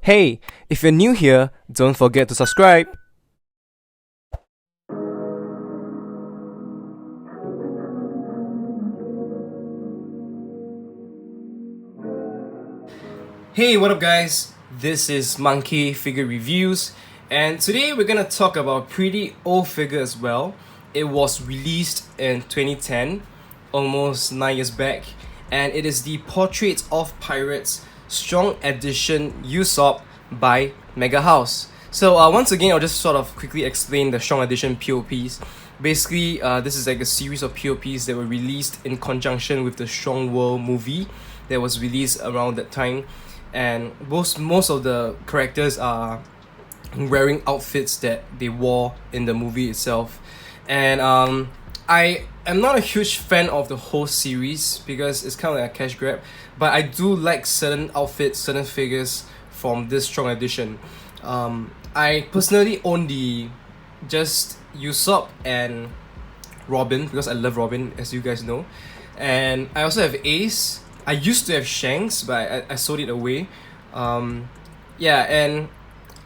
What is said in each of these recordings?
Hey, if you're new here, don't forget to subscribe. Hey, what up guys? This is Monkey Figure Reviews, and today we're gonna talk about a pretty old figure as well. It was released in 2010, almost 9 years back, and it is the Portrait of Pirates Strong Edition Usopp by MEGAHOUSE. So once again, I'll just sort of quickly explain the Strong Edition P.O.Ps. Basically, this is like a series of P.O.Ps that were released in conjunction with the Strong World movie that was released around that time. And most of the characters are wearing outfits that they wore in the movie itself. And I am not a huge fan of the whole series because it's kind of like a cash grab, but I do like certain outfits, certain figures from this Strong Edition. I personally own the just Usopp and Robin because I love Robin, as you guys know. And I also have Ace. I used to have Shanks, but I sold it away. Yeah, and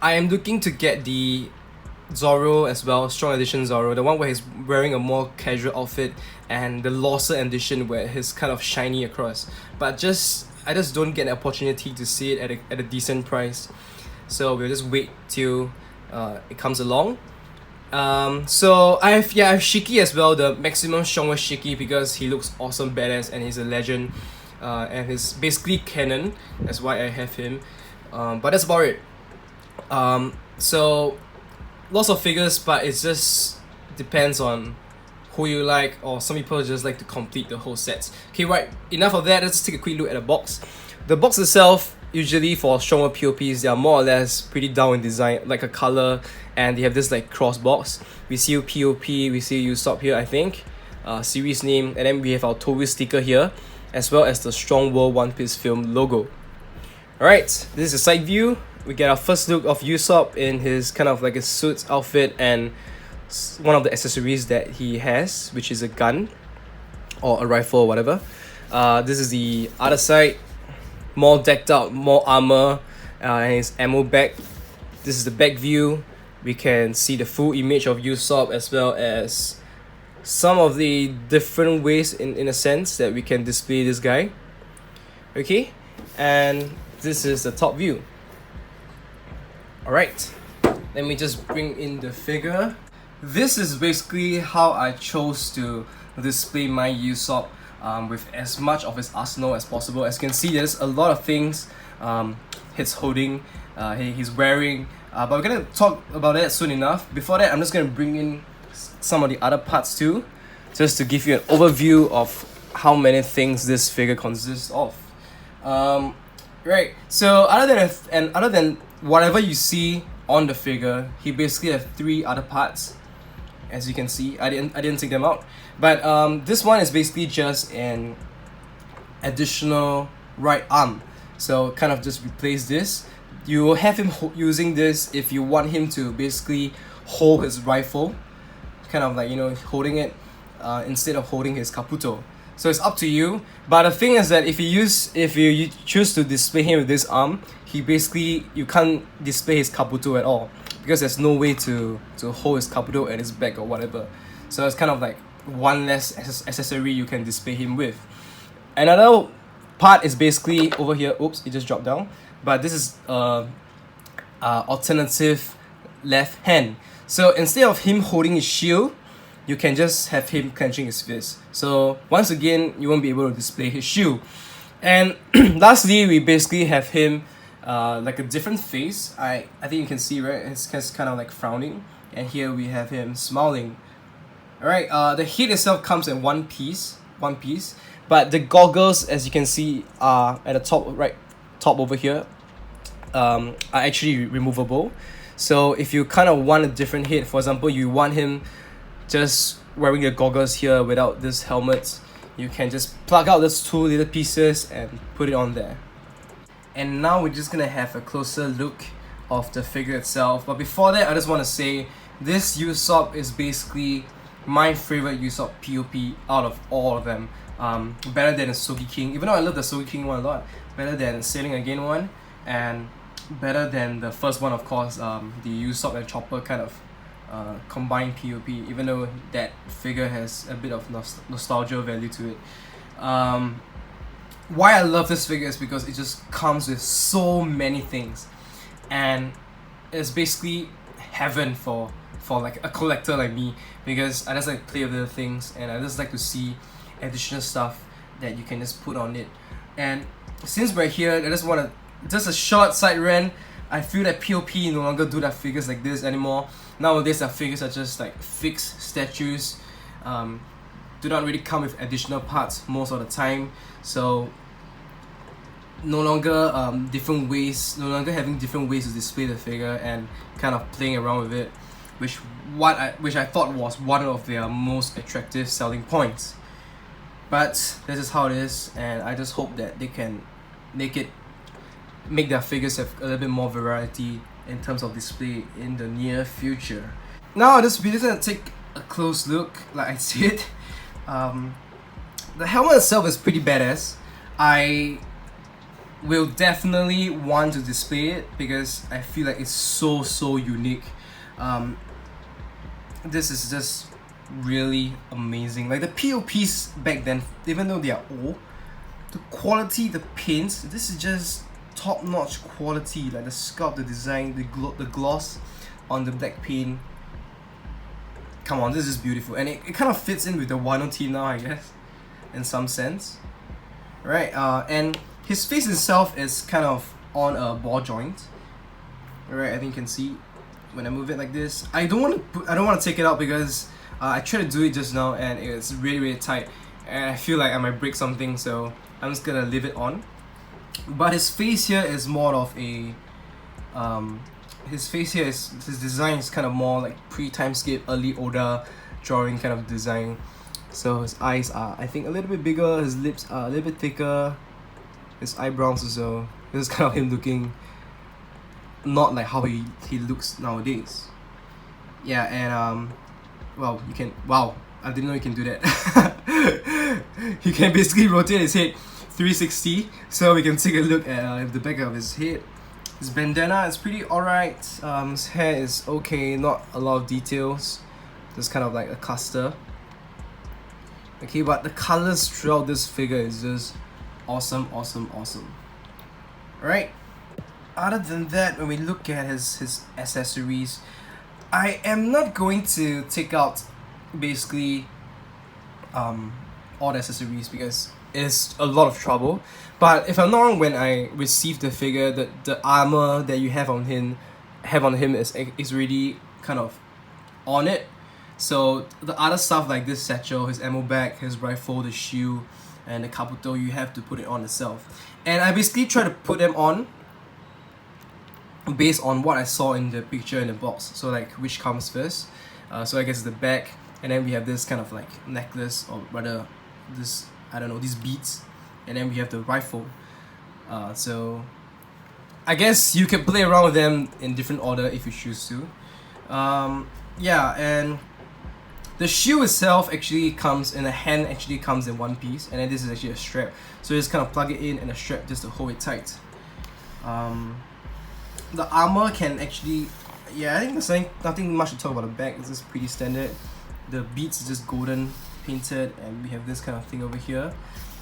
I am looking to get the Zoro as well, Strong Edition Zoro, the one where he's wearing a more casual outfit, and the Lawson Edition where he's kind of shiny across. But I just don't get an opportunity to see it at a decent price, so we'll just wait till it comes along. So I have Shiki as well, the maximum strongest Shiki, because he looks awesome, badass, and he's a legend. And he's basically canon. That's why I have him. But that's about it. So lots of figures, but it just depends on who you like, or some people just like to complete the whole sets. Okay, right, enough of that. Let's take a quick look at the box. The box itself, usually for stronger P.O.Ps, they are more or less pretty down in design, like a color, and they have this like cross box. We see P.O.P, we see Usopp here, I think, series name, and then we have our Toru sticker here, as well as the Strong World One Piece film logo. Alright, this is a side view. We get our first look of Usopp in his kind of like a suit outfit and one of the accessories that he has, which is a gun or a rifle or whatever. This is the other side, more decked out, more armor, and his ammo bag. This is the back view. We can see the full image of Usopp, as well as some of the different ways in a sense that we can display this guy. Okay, and this is the top view. Alright, let me just bring in the figure. This is basically how I chose to display my Usopp, with as much of his arsenal as possible. As you can see, there's a lot of things he's holding, he's wearing, but we're gonna talk about that soon enough. Before that, I'm just gonna bring in some of the other parts too, just to give you an overview of how many things this figure consists of. Right, so other than whatever you see on the figure, he basically has 3 other parts. As you can see, I didn't take them out, but this one is basically just an additional right arm, so kind of just replace this. You will have him using this if you want him to basically hold his rifle, kind of like, you know, holding it instead of holding his Kabuto. So it's up to you. But the thing is that if you choose to display him with this arm, you can't display his Kabuto at all, because there's no way to hold his Kabuto at his back or whatever. So it's kind of like one less accessory you can display him with. Another part is basically over here. Oops, it just dropped down. But this is alternative left hand. So instead of him holding his shield, you can just have him clenching his fist. So once again, you won't be able to display his shield. And lastly, we basically have him like a different face. I think you can see, right? It's kind of like frowning, and here we have him smiling. Alright, the head itself comes in one piece, but the goggles, as you can see, are at the top over here, are actually removable. So if you kind of want a different head, for example, you want him just wearing the goggles here without this helmet, you can just plug out those 2 little pieces and put it on there. And now we're just gonna have a closer look of the figure itself. But before that, I just want to say this Usopp is basically my favorite Usopp P.O.P out of all of them. Better than the Sogi King, even though I love the Sogi King one a lot. Better than Sailing Again one, and better than the first one, of course, the Usopp and Chopper kind of combined P.O.P, even though that figure has a bit of nostalgia value to it. Why I love this figure is because it just comes with so many things, and it's basically heaven for like a collector like me, because I just like to play with the things and I just like to see additional stuff that you can just put on it. And since we're here, I just want to, just a short side rant, I feel that P.O.P no longer do their figures like this anymore. Nowadays their figures are just like fixed statues, do not really come with additional parts most of the time. So no longer having different ways to display the figure and kind of playing around with it, which I thought was one of their most attractive selling points. But this is how it is, and I just hope that they can make their figures have a little bit more variety in terms of display in the near future. Now this video is gonna take a close look, like I said. The helmet itself is pretty badass. I will definitely want to display it because I feel like it's so unique. This is just really amazing. Like the P.O.Ps back then, even though they are old, the quality, the paints, this is just top-notch quality. Like the sculpt, the design, the gloss on the black paint. Come on, this is beautiful, and it kind of fits in with the Wano team now, I guess, in some sense. Right, and his face itself is kind of on a ball joint. Alright, I think you can see when I move it like this. I don't want to take it out because I tried to do it just now and it's really tight, and I feel like I might break something, so I'm just gonna leave it on. But his face here is more of a his design is kind of more like pre-timeskip, early Oda drawing kind of design. So his eyes are, I think, a little bit bigger, his lips are a little bit thicker, his eyebrows also. This is kind of him looking not like how he looks nowadays. Yeah, and well, you can, wow, I didn't know you can do that. You can basically rotate his head 360, so we can take a look at the back of his head. His bandana is pretty alright. His hair is okay, not a lot of details, just kind of like a cluster. Okay, but the colors throughout this figure is just awesome. Alright, other than that, when we look at his accessories, I am not going to take out basically all the accessories because it's a lot of trouble. But if I'm not wrong, when I received the figure, the armor that you have on him is really kind of on it. So the other stuff like this satchel, his ammo bag, his rifle, the shield, and the kabuto, you have to put it on itself. And I basically try to put them on based on what I saw in the picture in the box. So like which comes first. So I guess the bag, and then we have this kind of like necklace, or rather this, I don't know, these beads, and then we have the rifle. So I guess you can play around with them in different order if you choose to. Yeah, and the shield itself actually comes in a hand, actually comes in one piece, and then this is actually a strap. So you just kind of plug it in and a strap just to hold it tight. The armor can actually, yeah, I think there's nothing much to talk about the back. This is pretty standard. The beads is just golden painted, and we have this kind of thing over here.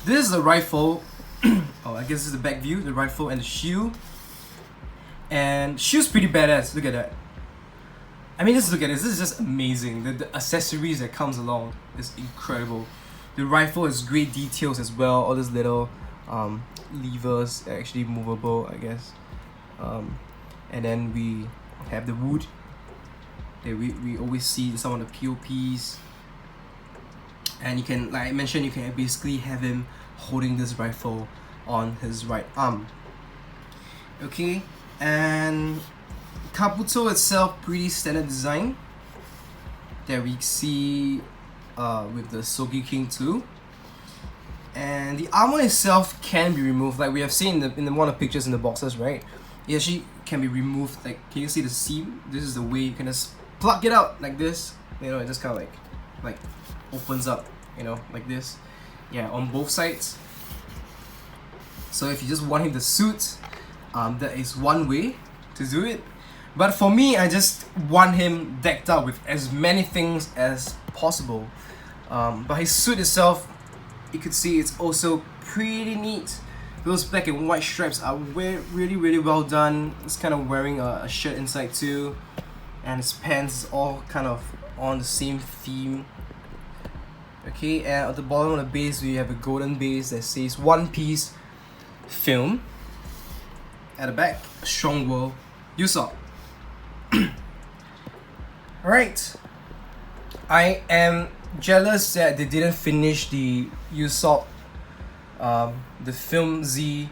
This is the rifle. Oh, I guess this is the back view, the rifle and the shield. And shield's pretty badass, look at that. I mean, just look at this is just amazing. The accessories that comes along is incredible. The rifle has great details as well, all these little levers are actually movable, I guess. And then we have the wood that we always see in some of the P.O.Ps. And you can, like I mentioned, you can basically have him holding this rifle on his right arm. Okay, and Kabuto itself, pretty standard design that we see with the Sogi King too. And the armor itself can be removed, like we have seen in the one of the pictures in the boxes, right? It actually can be removed. Like, can you see the seam? This is the way you can just plug it out like this. You know, it just kind of like opens up, you know, like this. Yeah, on both sides. So if you just want him to suit, That is one way to do it. But for me, I just want him decked out with as many things as possible. But his suit itself, you could see it's also pretty neat. Those black and white stripes are really well done. It's kind of wearing a shirt inside too, and his pants is all kind of on the same theme. Okay, and at the bottom of the base we have a golden base that says One Piece Film. At the back, Strong World Usopp. Alright, I am jealous that they didn't finish the Usopp, the Film Z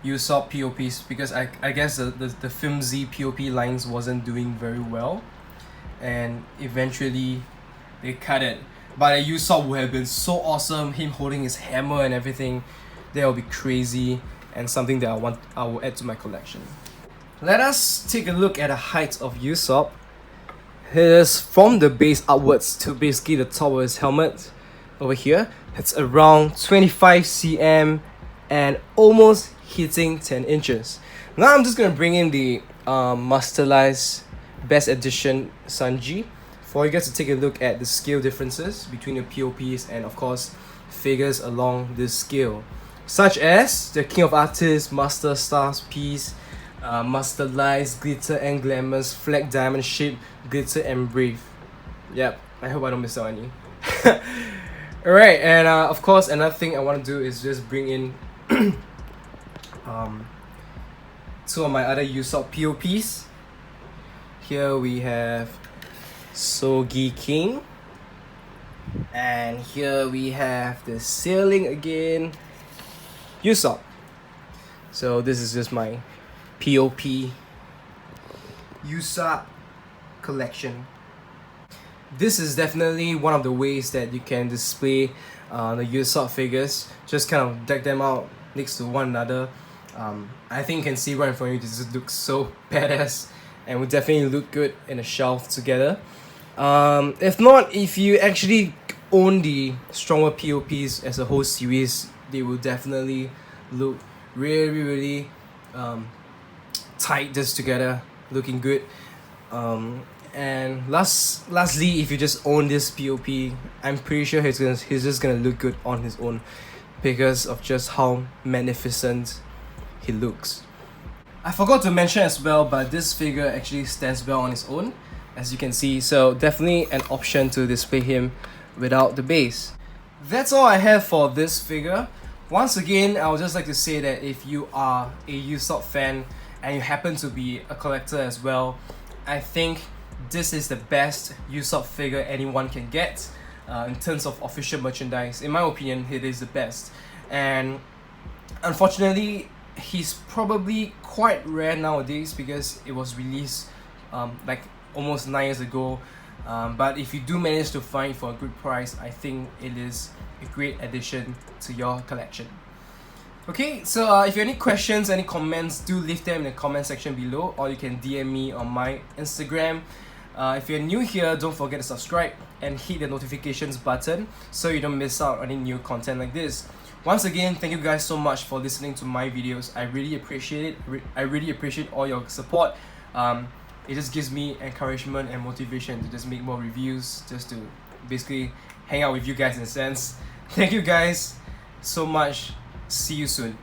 Usopp P.O.Ps, because I guess the Film Z P.O.P lines wasn't doing very well, and eventually they cut it. But a Usopp would have been so awesome, him holding his hammer and everything. That would be crazy, and something that I will add to my collection. Let us take a look at the height of Usopp. It is from the base upwards to basically the top of his helmet over here. It's around 25 cm and almost hitting 10 inches. Now I'm just gonna bring in the masterized best edition Sanji for you guys to take a look at the scale differences between the POPs and of course figures along this scale, such as the King of Artists, Master Stars piece, Master Lies, Glitter and Glamours, Flag Diamond Shape, Glitter and Brave. Yep, I hope I don't miss out any. Alright, and of course another thing I want to do is just bring in two of my other Usopp POPs. Here we have Sogi King, and here we have the Sailing again Usopp. So this is just my POP Usopp collection. This is definitely one of the ways that you can display the Usopp figures. Just kind of deck them out next to one another. I think you can see right in front of you, this looks so badass and would definitely look good in a shelf together. If not, if you actually own the stronger POPs as a whole series, they will definitely look really tight just together, looking good. And lastly, if you just own this POP, I'm pretty sure he's just gonna look good on his own because of just how magnificent he looks. I forgot to mention as well, but this figure actually stands well on its own, as you can see, so definitely an option to display him without the base. That's all I have for this figure. Once again, I would just like to say that if you are a Usopp fan and you happen to be a collector as well, I think this is the best Usopp figure anyone can get in terms of official merchandise. In my opinion, it is the best. And unfortunately, he's probably quite rare nowadays because it was released like almost 9 years ago. But if you do manage to find it for a good price, I think it is a great addition to your collection. Okay, so if you have any questions, any comments, do leave them in the comment section below, or you can DM me on my Instagram. If you're new here, don't forget to subscribe and hit the notifications button so you don't miss out on any new content like this. Once again, thank you guys so much for listening to my videos. I really appreciate it. I really appreciate all your support. It just gives me encouragement and motivation to just make more reviews, just to basically hang out with you guys in a sense. Thank you guys so much. See you soon.